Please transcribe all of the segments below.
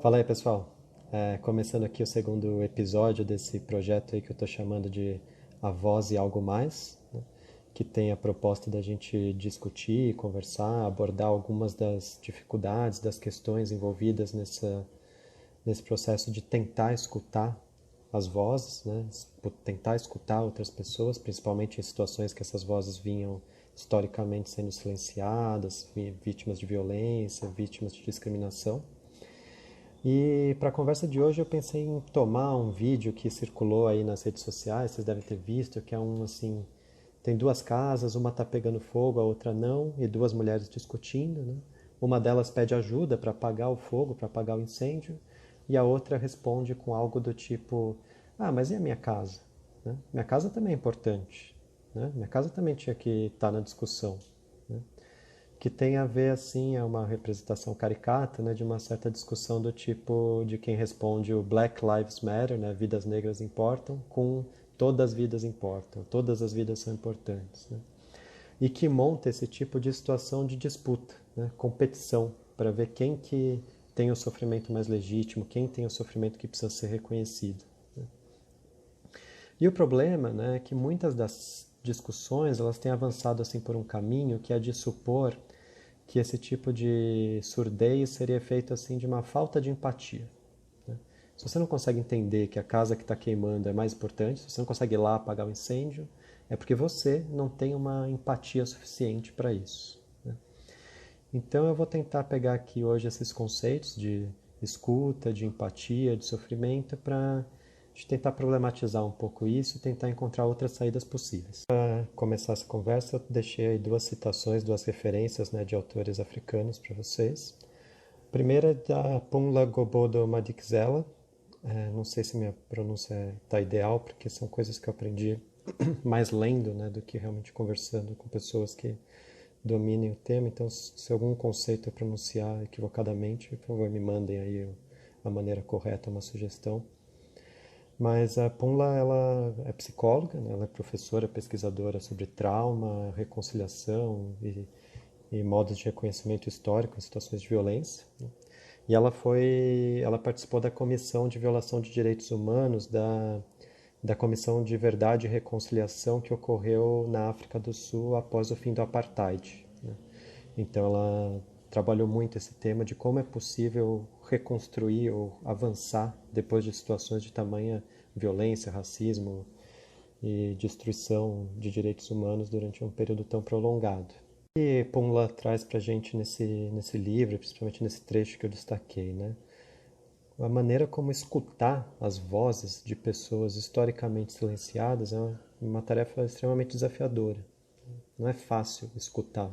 Fala aí, pessoal. Começando aqui o segundo episódio desse projeto aí que eu estou chamando de A Voz e Algo Mais, né? Que tem a proposta da gente discutir, conversar, abordar algumas das dificuldades, das questões envolvidas nesse processo de tentar escutar as vozes, né? Tentar escutar outras pessoas, principalmente em situações que essas vozes vinham historicamente sendo silenciadas, vítimas de violência, vítimas de discriminação. E para a conversa de hoje eu pensei em tomar um vídeo que circulou aí nas redes sociais, vocês devem ter visto, que é um assim, tem duas casas, uma está pegando fogo, a outra não, e duas mulheres discutindo, né? Uma delas pede ajuda para apagar o fogo, para apagar o incêndio, e a outra responde com algo do tipo: "Ah, mas e a minha casa? Né? Minha casa também é importante, né? Minha casa também tinha que estar na discussão." Né? Que tem a ver, assim, é uma representação caricata, né, de uma certa discussão do tipo de quem responde o Black Lives Matter, né, vidas negras importam, com todas as vidas importam, todas as vidas são importantes, né? E que monta esse tipo de situação de disputa, né, competição, para ver quem que tem o sofrimento mais legítimo, quem tem o sofrimento que precisa ser reconhecido. Né? E o problema, né, é que muitas das discussões elas têm avançado assim por um caminho que é de supor que esse tipo de surdez seria feito assim de uma falta de empatia. Né? Se você não consegue entender que a casa que está queimando é mais importante, se você não consegue ir lá apagar o incêndio, é porque você não tem uma empatia suficiente para isso. Né? Então eu vou tentar pegar aqui hoje esses conceitos de escuta, de empatia, de sofrimento, para tentar problematizar um pouco isso e tentar encontrar outras saídas possíveis. Para começar essa conversa, eu deixei aí duas citações, duas referências, né, de autores africanos para vocês. A primeira é da Pumla Gobodo Madikizela. Não sei se minha pronúncia está ideal, porque são coisas que eu aprendi mais lendo, né, do que realmente conversando com pessoas que dominem o tema. Então, se algum conceito eu pronunciar equivocadamente, por favor, me mandem aí a maneira correta, uma sugestão. Mas a Pumla, ela é psicóloga, né? Ela é professora, pesquisadora sobre trauma, reconciliação e modos de reconhecimento histórico em situações de violência. Né? E ela participou da Comissão de Violação de Direitos Humanos da Comissão de Verdade e Reconciliação que ocorreu na África do Sul após o fim do apartheid. Né? Então ela trabalhou muito esse tema de como é possível reconstruir ou avançar depois de situações de tamanha violência, racismo e destruição de direitos humanos durante um período tão prolongado. E Pumla traz para a gente nesse livro, principalmente nesse trecho que eu destaquei, né? A maneira como escutar as vozes de pessoas historicamente silenciadas é uma tarefa extremamente desafiadora. Não é fácil escutar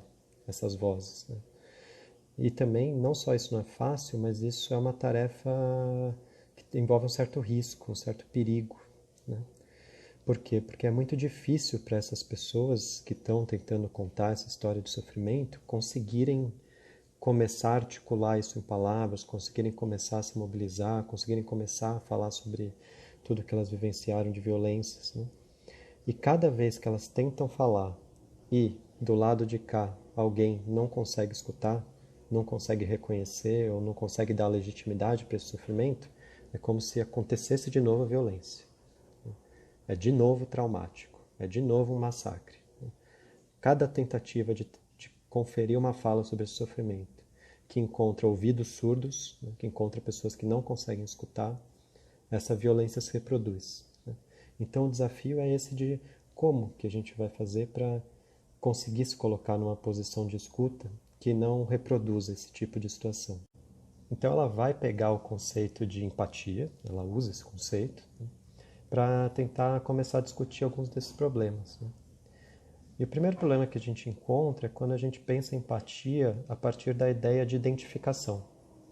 essas vozes, né? E também, não só isso não é fácil, mas isso é uma tarefa que envolve um certo risco, um certo perigo, né? Por quê? Porque é muito difícil para essas pessoas que estão tentando contar essa história de sofrimento conseguirem começar a articular isso em palavras, conseguirem começar a se mobilizar, conseguirem começar a falar sobre tudo que elas vivenciaram de violências, né? E cada vez que elas tentam falar e do lado de cá alguém não consegue escutar, não consegue reconhecer ou não consegue dar legitimidade para esse sofrimento, é como se acontecesse de novo a violência. É de novo traumático, é de novo um massacre. Cada tentativa de conferir uma fala sobre esse sofrimento, que encontra ouvidos surdos, né, que encontra pessoas que não conseguem escutar, essa violência se reproduz. Né? Então o desafio é esse de como que a gente vai fazer para conseguir se colocar numa posição de escuta que não reproduza esse tipo de situação. Então ela vai pegar o conceito de empatia, ela usa esse conceito, né, para tentar começar a discutir alguns desses problemas. Né? E o primeiro problema que a gente encontra é quando a gente pensa em empatia a partir da ideia de identificação.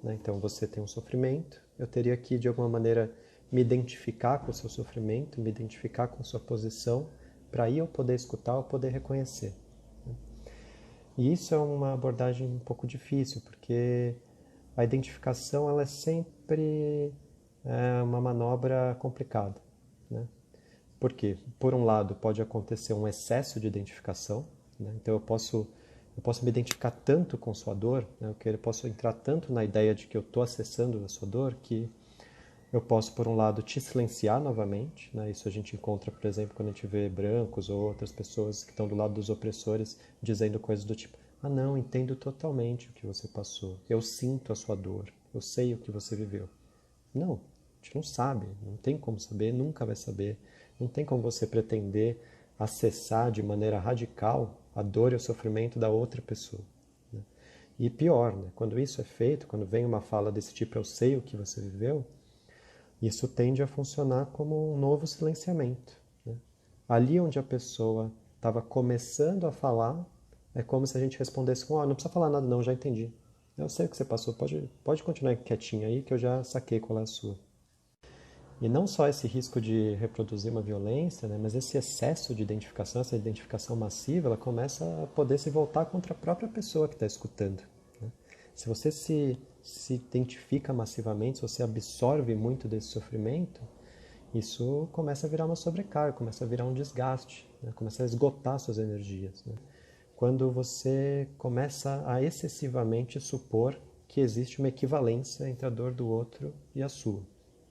Né? Então você tem um sofrimento, eu teria que de alguma maneira me identificar com o seu sofrimento, me identificar com a sua posição, para aí eu poder escutar, eu poder reconhecer. E isso é uma abordagem um pouco difícil, porque a identificação ela é sempre uma manobra complicada. Né? Por quê? Por um lado, pode acontecer um excesso de identificação, né? Então eu posso eu posso me identificar tanto com sua dor, né? Eu posso entrar tanto na ideia de que eu estou acessando a sua dor, que eu posso, por um lado, te silenciar novamente, né? Isso a gente encontra, por exemplo, quando a gente vê brancos ou outras pessoas que estão do lado dos opressores dizendo coisas do tipo: ah, não, entendo totalmente o que você passou, eu sinto a sua dor, eu sei o que você viveu. Não, a gente não sabe, não tem como saber, nunca vai saber, não tem como você pretender acessar de maneira radical a dor e o sofrimento da outra pessoa. Né? E pior, né? Quando isso é feito, quando vem uma fala desse tipo, eu sei o que você viveu, isso tende a funcionar como um novo silenciamento. Né? Ali onde a pessoa estava começando a falar, é como se a gente respondesse com: oh, não precisa falar nada não, já entendi. Eu sei o que você passou, pode continuar quietinho aí que eu já saquei qual é a sua. E não só esse risco de reproduzir uma violência, né, mas esse excesso de identificação, essa identificação massiva, ela começa a poder se voltar contra a própria pessoa que está escutando. Né? Se você se identifica massivamente, se você absorve muito desse sofrimento, isso começa a virar uma sobrecarga, começa a virar um desgaste, né? Começa a esgotar suas energias. Né? Quando você começa a excessivamente supor que existe uma equivalência entre a dor do outro e a sua.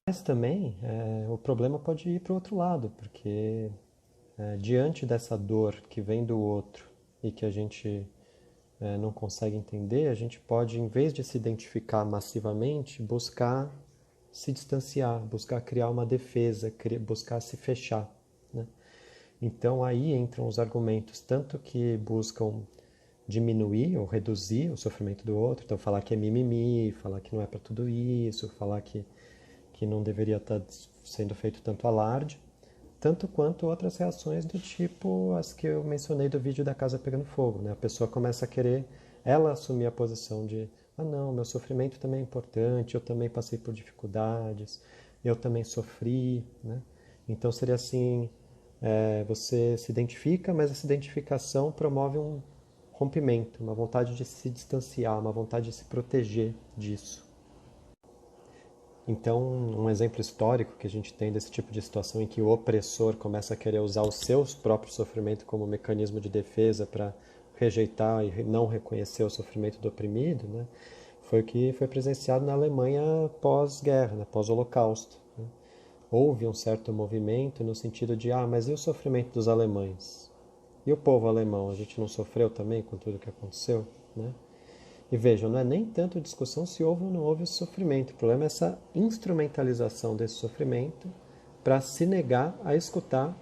Mas também o problema pode ir para o outro lado, porque diante dessa dor que vem do outro e que a gente não consegue entender, a gente pode, em vez de se identificar massivamente, buscar se distanciar, buscar criar uma defesa, buscar se fechar. Né? Então aí entram os argumentos, tanto que buscam diminuir ou reduzir o sofrimento do outro, então falar que é mimimi, falar que não é para tudo isso, falar que não deveria estar sendo feito tanto alarde, tanto quanto outras reações do tipo as que eu mencionei do vídeo da casa pegando fogo. Né? A pessoa começa a querer ela assumir a posição de: ah não, meu sofrimento também é importante, eu também passei por dificuldades, eu também sofri. Né? Então seria assim, você se identifica, mas essa identificação promove um rompimento, uma vontade de se distanciar, uma vontade de se proteger disso. Então, um exemplo histórico que a gente tem desse tipo de situação em que o opressor começa a querer usar o seu próprio sofrimento como mecanismo de defesa para rejeitar e não reconhecer o sofrimento do oprimido, né, foi o que foi presenciado na Alemanha pós-guerra, né, pós-Holocausto. Né. Houve um certo movimento no sentido de: ah, mas e o sofrimento dos alemães? E o povo alemão, a gente não sofreu também com tudo que aconteceu? Né? E vejam, não é nem tanto discussão se houve ou não houve sofrimento. O problema é essa instrumentalização desse sofrimento para se negar a escutar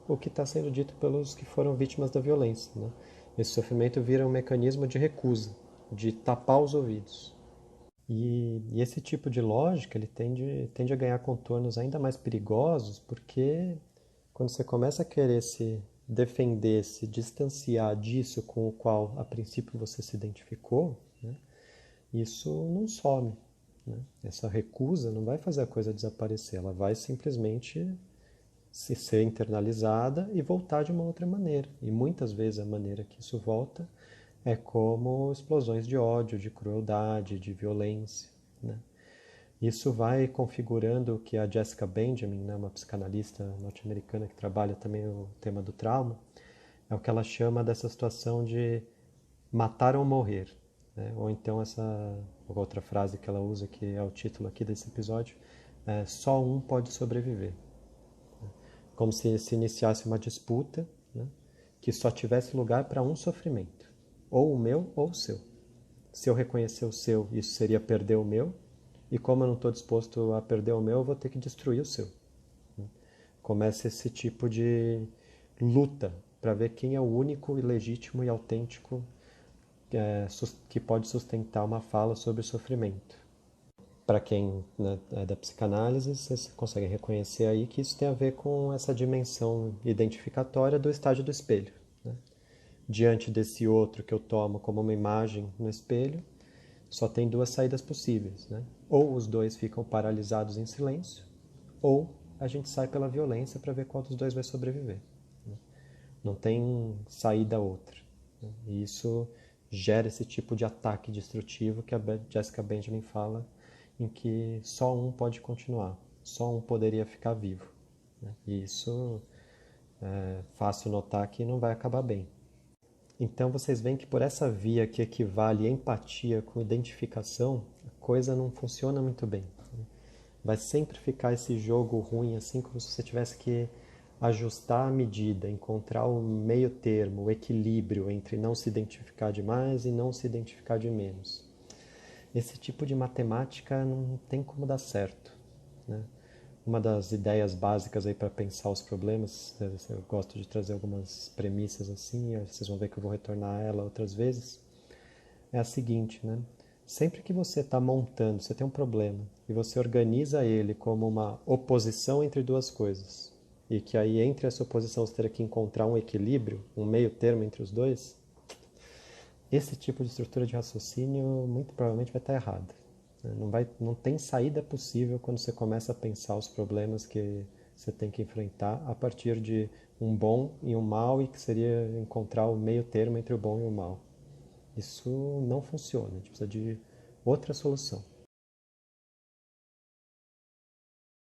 o que está sendo dito pelos que foram vítimas da violência. Né? Esse sofrimento vira um mecanismo de recusa, de tapar os ouvidos. E esse tipo de lógica ele tende a ganhar contornos ainda mais perigosos, porque quando você começa a querer se defender, se distanciar disso com o qual a princípio você se identificou, né, isso não some. Né? Essa recusa não vai fazer a coisa desaparecer, ela vai simplesmente se ser internalizada e voltar de uma outra maneira. E muitas vezes a maneira que isso volta é como explosões de ódio, de crueldade, de violência. Né? Isso vai configurando o que a Jessica Benjamin, né, uma psicanalista norte-americana que trabalha também o tema do trauma, é o que ela chama dessa situação de matar ou morrer. Né? Ou então essa outra frase que ela usa, que é o título aqui desse episódio, é: só um pode sobreviver. Como se iniciasse uma disputa, né, que só tivesse lugar para um sofrimento, ou o meu ou o seu. Se eu reconhecer o seu, isso seria perder o meu, e como eu não estou disposto a perder o meu, eu vou ter que destruir o seu. Começa esse tipo de luta para ver quem é o único e legítimo e autêntico que pode sustentar uma fala sobre o sofrimento. Para quem, né, é da psicanálise, vocês conseguem reconhecer aí que isso tem a ver com essa dimensão identificatória do estágio do espelho. Né? Diante desse outro que eu tomo como uma imagem no espelho, só tem duas saídas possíveis. Né? Ou os dois ficam paralisados em silêncio, ou a gente sai pela violência para ver qual dos dois vai sobreviver. Né? Não tem saída outra. Né? E isso gera esse tipo de ataque destrutivo que a Jessica Benjamin fala, em que só um pode continuar, só um poderia ficar vivo. Né? E isso é fácil notar que não vai acabar bem. Então vocês veem que por essa via que equivale empatia com identificação, a coisa não funciona muito bem. Vai sempre ficar esse jogo ruim, assim como se você tivesse que ajustar a medida, encontrar o meio termo, o equilíbrio entre não se identificar demais e não se identificar de menos. Esse tipo de matemática não tem como dar certo, né? Uma das ideias básicas aí para pensar os problemas, eu gosto de trazer algumas premissas assim, vocês vão ver que eu vou retornar a ela outras vezes, é a seguinte, né? Sempre que você está montando, você tem um problema e você organiza ele como uma oposição entre duas coisas, e que aí entre essa oposição você terá que encontrar um equilíbrio, um meio termo entre os dois, esse tipo de estrutura de raciocínio muito provavelmente vai estar errado. Não tem saída possível quando você começa a pensar os problemas que você tem que enfrentar a partir de um bom e um mal, e que seria encontrar o meio termo entre o bom e o mal. Isso não funciona, a gente precisa de outra solução.